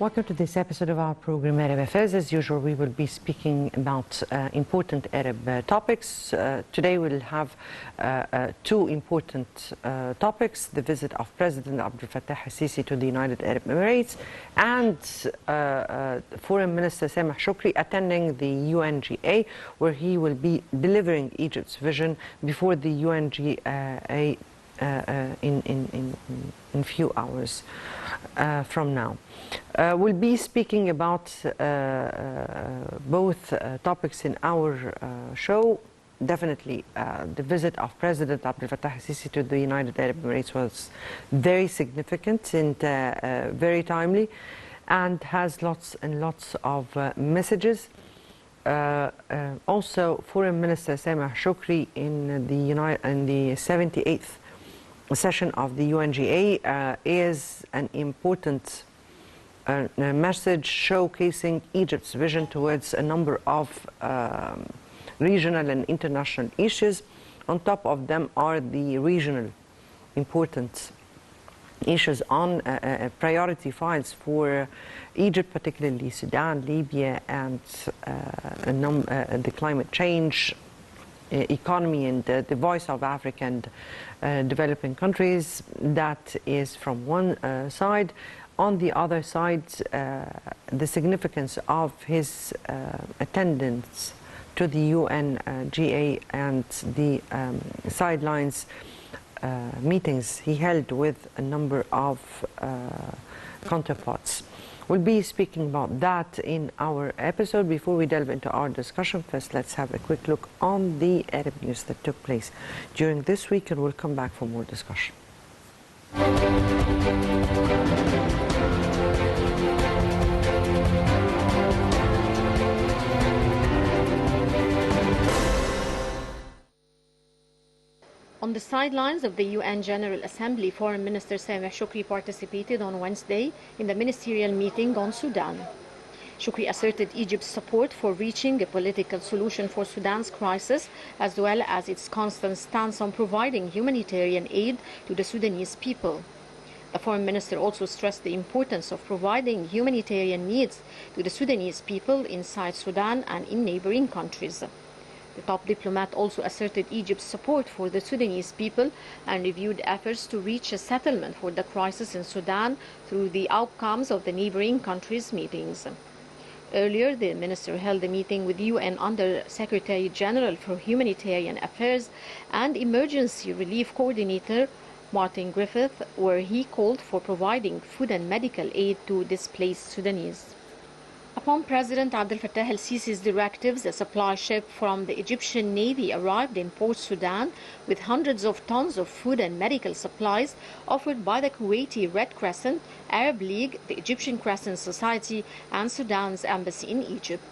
Welcome to this episode of our program Arab Affairs. As usual, we will be speaking about important Arab topics. Today we'll have two important topics: the visit of President Abdel Fattah al-Sisi to the United Arab Emirates and Foreign Minister Sameh Shoukry attending the UNGA, where he will be delivering Egypt's vision before the UNGA in few hours from now. We'll be speaking about both topics in our show. Definitely, the visit of President Abdel Fattah al-Sisi to the United Arab Emirates was very significant and very timely, and has lots and lots of messages. Also, Foreign Minister Sameh Shoukry in the 78th session of the UNGA is an important message showcasing Egypt's vision towards a number of regional and international issues. On top of them are the regional important issues on priority files for Egypt, particularly Sudan, Libya, and the climate change, economy, and the voice of Africa and developing countries. That is from one side. On the other side, the significance of his attendance to the UNGA and the sidelines meetings he held with a number of counterparts. We'll be speaking about that in our episode. Before we delve into our discussion, first let's have a quick look on the Arab news that took place during this week, and we'll come back for more discussion. On the sidelines of the UN General Assembly, Foreign Minister Sameh Shoukry participated on Wednesday in the ministerial meeting on Sudan. Shoukry asserted Egypt's support for reaching a political solution for Sudan's crisis, as well as its constant stance on providing humanitarian aid to the Sudanese people. The Foreign Minister also stressed the importance of providing humanitarian needs to the Sudanese people inside Sudan and in neighboring countries. The top diplomat also asserted Egypt's support for the Sudanese people and reviewed efforts to reach a settlement for the crisis in Sudan through the outcomes of the neighboring countries' meetings. Earlier, the minister held a meeting with UN Under-Secretary General for Humanitarian Affairs and Emergency Relief Coordinator Martin Griffiths, where he called for providing food and medical aid to displaced Sudanese. Upon President Abdel Fattah al-Sisi's directives, a supply ship from the Egyptian Navy arrived in Port Sudan with hundreds of tons of food and medical supplies offered by the Kuwaiti Red Crescent, Arab League, the Egyptian Crescent Society, and Sudan's embassy in Egypt.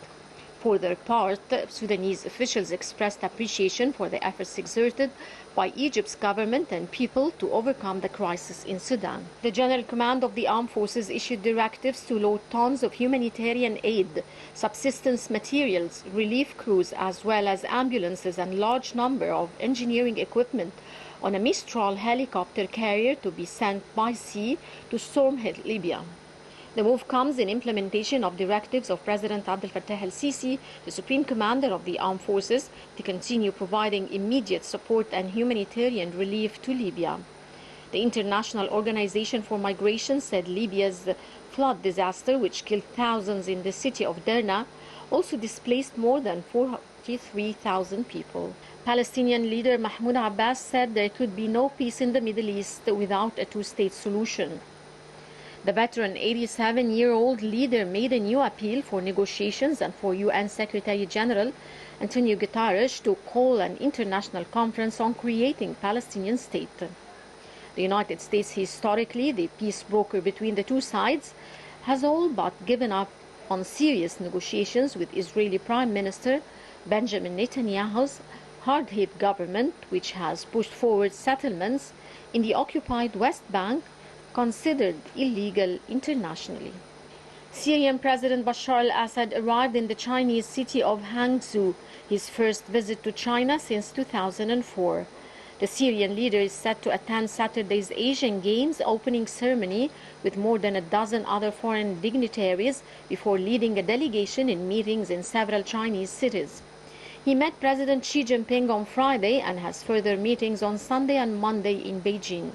For their part, Sudanese officials expressed appreciation for the efforts exerted by Egypt's government and people to overcome the crisis in Sudan. The General Command of the Armed Forces issued directives to load tons of humanitarian aid, subsistence materials, relief crews, as well as ambulances and large number of engineering equipment on a Mistral helicopter carrier to be sent by sea to storm hit Libya. The move comes in implementation of directives of President Abdel Fattah al-Sisi, the Supreme Commander of the Armed Forces, to continue providing immediate support and humanitarian relief to Libya. The International Organization for Migration said Libya's flood disaster, which killed thousands in the city of Derna, also displaced more than 43,000 people. Palestinian leader Mahmoud Abbas said there could be no peace in the Middle East without a two-state solution. The veteran 87-year-old leader made a new appeal for negotiations and for UN Secretary General Antonio Guterres to call an international conference on creating a Palestinian state. The United States, historically the peace broker between the two sides, has all but given up on serious negotiations with Israeli Prime Minister Benjamin Netanyahu's hard-hit government, which has pushed forward settlements in the occupied West Bank considered illegal internationally. Syrian President Bashar al-Assad arrived in the Chinese city of Hangzhou, his first visit to China since 2004. The Syrian leader is set to attend Saturday's Asian Games opening ceremony with more than a dozen other foreign dignitaries before leading a delegation in meetings in several Chinese cities. He met President Xi Jinping on Friday and has further meetings on Sunday and Monday in Beijing.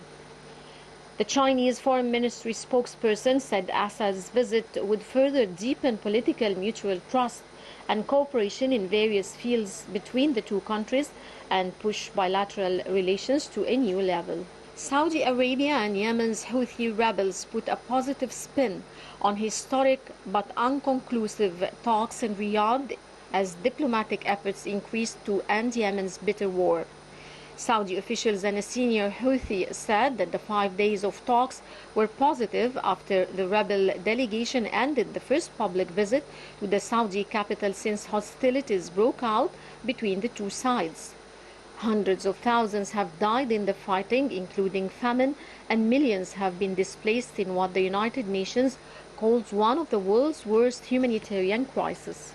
The Chinese Foreign Ministry spokesperson said Assad's visit would further deepen political mutual trust and cooperation in various fields between the two countries and push bilateral relations to a new level. Saudi Arabia and Yemen's Houthi rebels put a positive spin on historic but unconclusive talks in Riyadh as diplomatic efforts increased to end Yemen's bitter war. Saudi officials and a senior Houthi said that the 5 days of talks were positive after the rebel delegation ended the first public visit to the Saudi capital since hostilities broke out between the two sides. Hundreds of thousands have died in the fighting, including famine, and millions have been displaced in what the United Nations calls one of the world's worst humanitarian crises.